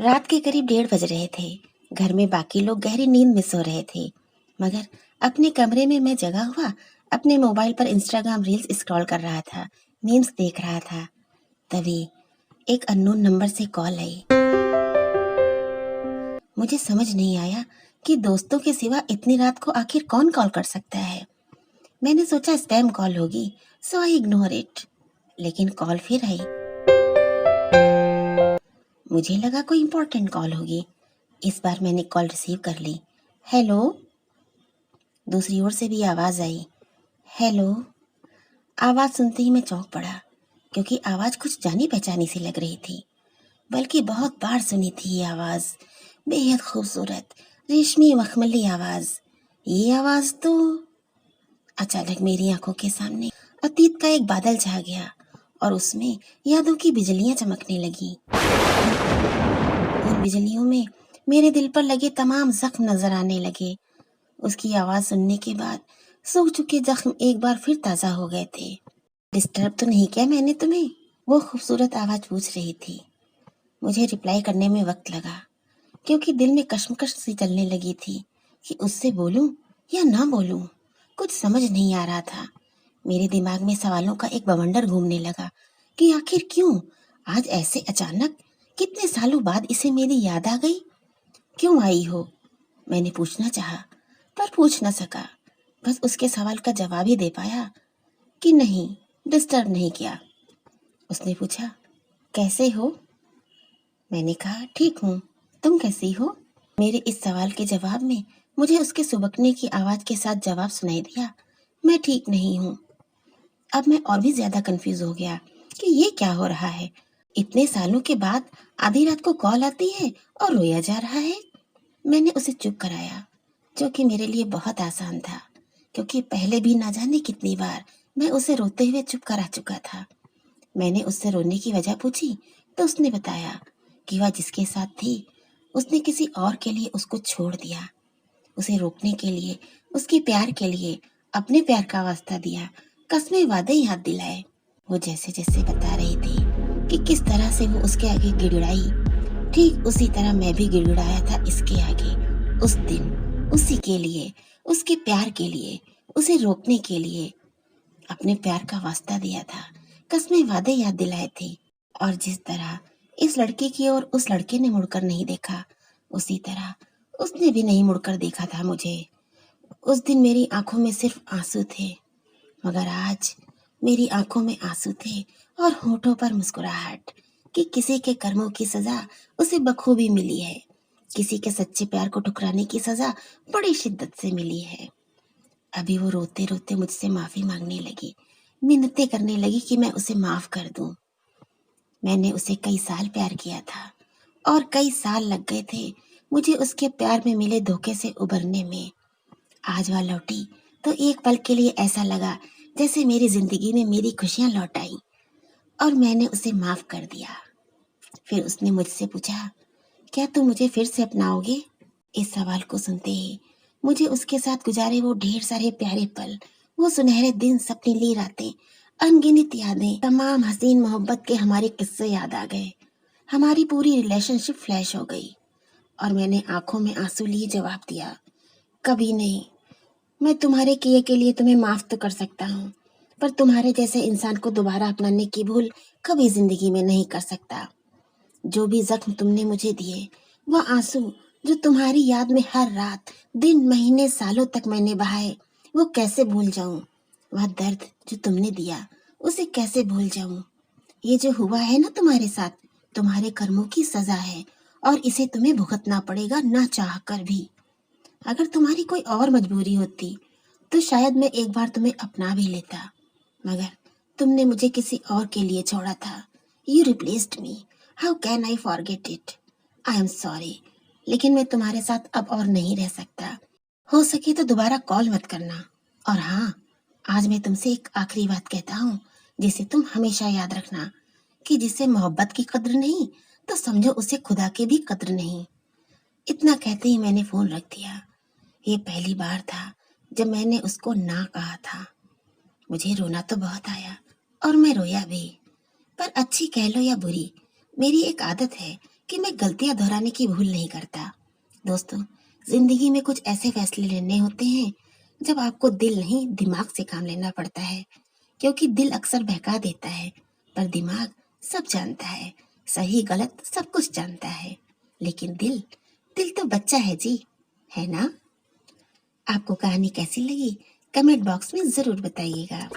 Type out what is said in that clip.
रात के करीब 1:30 बज रहे थे। घर में बाकी लोग गहरी नींद में सो रहे थे, मगर अपने कमरे में मैं जगा हुआ अपने मोबाइल पर इंस्टाग्राम रील्स स्क्रॉल कर रहा था, मीम्स देख रहा था। तभी एक अननोन नंबर से कॉल आई। मुझे समझ नहीं आया कि दोस्तों के सिवा इतनी रात को आखिर कौन कॉल कर सकता है। मैंने सोचा स्पैम कॉल होगी, सो आई इग्नोर इट। लेकिन कॉल फिर आई। मुझे लगा कोई इंपॉर्टेंट कॉल होगी। इस बार मैंने कॉल रिसीव कर ली। हेलो। दूसरी ओर से भी आवाज आई, हेलो। आवाज सुनते ही मैं चौंक पड़ा, क्योंकि आवाज कुछ जानी पहचानी सी लग रही थी। बल्कि बहुत बार सुनी थी ये आवाज। बेहद खूबसूरत रेशमी मखमली आवाज। ये आवाज तो अचानक मेरी आंखों के सामने अतीत का एक बादल छा गया और उसमें यादों की बिजलियां चमकने लगी। उन बिजलियों में मेरे दिल पर लगे तमाम जख्म नजर आने लगे। उसकी आवाज सुनने के बाद सूख चुके जख्म एक बार फिर ताजा हो गए थे। डिस्टर्ब तो नहीं किया मैंने तुम्हें? वो खूबसूरत आवाज पूछ रही थी। मुझे रिप्लाई करने में वक्त लगा, क्योंकि दिल में कश्मकश सी चलने लगी थी कि उससे बोलूं या ना बोलूं। कुछ समझ नहीं आ रहा था। मेरे दिमाग में सवालों का एक बवंडर घूमने लगा कि आखिर क्यों आज ऐसे अचानक कितने सालों बाद इसे मेरी याद आ गई। क्यों आई हो? मैंने पूछना चाहा, पर पूछ न सका। बस उसके सवाल का जवाब ही दे पाया कि नहीं, डिस्टर्ब नहीं किया। उसने पूछा, कैसे हो? मैंने कहा, ठीक हूँ, तुम कैसी हो? मेरे इस सवाल के जवाब में मुझे उसके सुबकने की आवाज के साथ जवाब सुनाई दिया, मैं ठीक नहीं हूँ। अब मैं और भी ज्यादा कंफ्यूज हो गया कि ये क्या हो रहा है। इतने सालों के बाद आधी रात को कॉल आती है और रोया जा रहा है। मैंने उसे चुप कराया, जो कि मेरे लिए बहुत आसान था, क्योंकि पहले भी ना जाने कितनी बार मैं उसे रोते हुए चुप करा चुका था। मैंने उससे रोने की वजह पूछी तो उसने बताया कि वह जिसके साथ थी उसने किसी और के लिए उसको छोड़ दिया। उसे रोकने के लिए, उसके प्यार के लिए अपने प्यार का वास्ता दिया, कस्में वादे याद दिलाए। वो जैसे जैसे बता रही थी कि किस तरह से वो उसके आगे गिड़गिड़ाई, ठीक उसी तरह मैं भी गिड़गिड़ाया था इसके आगे। उस दिन उसी के लिए, उसके प्यार के लिए, उसे रोकने के लिए अपने प्यार का वास्ता दिया था, कस्में वादे याद दिलाए थे। और जिस तरह इस लड़के की ओर उस लड़के ने मुड़कर नहीं देखा, उसी तरह उसने भी नहीं मुड़कर देखा था मुझे। उस दिन मेरी आंखों में सिर्फ आंसू थे, मगर आज मेरी आंखों में आंसू थे और होठों पर मुस्कुराहट कि किसी के कर्मों की सजा उसे बखूबी मिली है। किसी के सच्चे प्यार को ठुकराने की सजा बड़ी शिद्दत से मिली है। अभी वो रोते रोते मुझसे माफी मांगने लगी, मिन्नतें करने लगी कि मैं उसे माफ कर दूं। मैंने उसे कई साल प्यार किया था और कई साल लग गए थे मुझे उसके प्यार में मिले धोखे से उबरने में। आज वह लौटी तो एक पल के लिए ऐसा लगा जैसे मेरी जिंदगी में मेरी खुशियां लौट आई और मैंने उसे माफ कर दिया। फिर उसने मुझसे पूछा, क्या तुम मुझे फिर से अपनाओगे? इस सवाल को सुनते ही मुझे उसके साथ गुजारे वो ढेर सारे प्यारे पल, वो सुनहरे दिन, सपनी ली रातें, अनगिनत यादें, तमाम हसीन मोहब्बत के हमारे किस्से याद आ गए। हमारी पूरी रिलेशनशिप फ्लैश हो गई और मैंने आंखों में आंसू लिए जवाब दिया, कभी नहीं। मैं तुम्हारे किए के लिए तुम्हें माफ तो कर सकता हूँ, पर तुम्हारे जैसे इंसान को दोबारा अपनाने की भूल कभी जिंदगी में नहीं कर सकता। जो भी जख्म तुमने मुझे दिए, वह आंसू जो तुम्हारी याद में हर रात, दिन, महीने, सालों तक मैंने बहाए, वो कैसे भूल जाऊं? वह दर्द जो तुमने दिया, उसे कैसे भूल जाऊं? ये जो हुआ है ना तुम्हारे साथ, तुम्हारे कर्मों की सजा है और इसे तुम्हें भुगतना पड़ेगा ना चाह कर भी। अगर तुम्हारी कोई और मजबूरी होती तो शायद मैं एक बार तुम्हें अपना भी लेता, मगर तुमने मुझे किसी और के लिए छोड़ा था। You replaced me. How can I forget it? I am sorry, लेकिन मैं तुम्हारे साथ अब और नहीं रह सकता। हो सके तो दोबारा कॉल मत करना। और हाँ, आज मैं तुमसे एक आखिरी बात कहता हूँ, जिसे तुम हमेशा याद रखना, कि जिसे मोहब्बत की कद्र नहीं, तो समझो उसे खुदा की भी कद्र नहीं। इतना कहते ही मैंने फोन रख दिया। ये पहली बार था जब मैंने उसको ना कहा था। मुझे रोना तो बहुत आया और मैं रोया भी, पर अच्छी कह लो या बुरी, मेरी एक आदत है कि मैं गलतियां दोहराने की भूल नहीं करता। दोस्तों, जिंदगी में कुछ ऐसे फैसले लेने होते हैं जब आपको दिल नहीं दिमाग से काम लेना पड़ता है, क्योंकि दिल अक्सर बहका देता है पर दिमाग सब जानता है, सही गलत सब कुछ जानता है। लेकिन दिल दिल तो बच्चा है जी, है ना? आपको कहानी कैसी लगी कमेंट बॉक्स में जरूर बताइएगा।